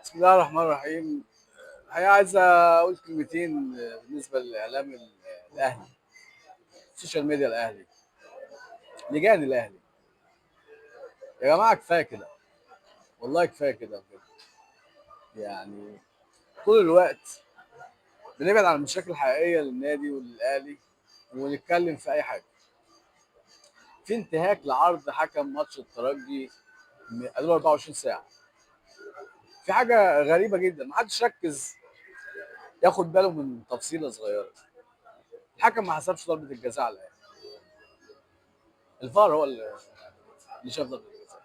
بسم الله الرحمن الرحيم. الحقيقة عايز أقول كلمتين بالنسبة للإعلام الأهلي، السوشيال ميديا الأهلي، لجان الأهلي. يا جماعة كفاية كده، والله كفاية كده بجد. يعني طول الوقت بنبعد عن المشاكل الحقيقية للنادي وللأهلي ونتكلم في أي حاجة. في انتهاك لعرض حكم ماتش الترجي قالوا 24 ساعة. في حاجة غريبة جدا، محدش ركز ياخد باله من تفصيلة صغيرة. الحكم ما حسبش ضربة الجزاء على الأهلي، الفار هو اللي شاف ضربة الجزاء.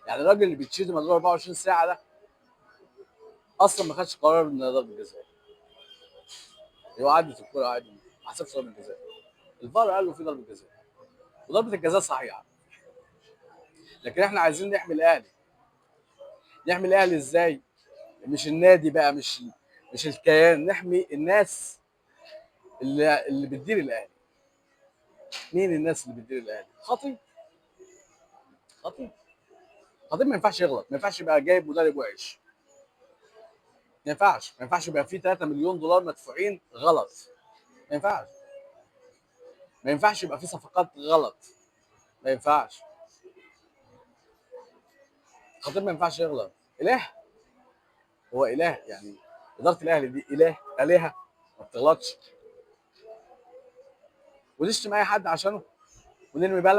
يعني الراجل اللي بيتشتم مدار 24 ساعه ده اصلا ما خدش قرار ان ضربه جزاء، هو عدت الكوره عادي، ما حسبش ضربه جزاء. الفار قال له في ضربه جزاء وضربه الجزاء صحيحه. لكن احنا عايزين نحمي الاهلي. نحمي الاهلي ازاي؟ مش النادي بقى، مش الكيان، نحمي الناس اللي بتدير الاهلي. مين الناس اللي بتدير الاهلي؟ خطيب. خطيب. خطيب ما ينفعش يغلط، ما ينفعش يبقى جايب مدرب وحش. ما ينفعش يبقى في 3 مليون دولار مدفوعين غلط. ما ينفعش. ما ينفعش يبقى في صفقات غلط. ما ينفعش. خطيب ما ينفعش يغلط. اله. هو اله يعني. اداره الاهلي دي اله، الهه ما بتغلطش. ونشتم اي حد عشانه ونرمي بلد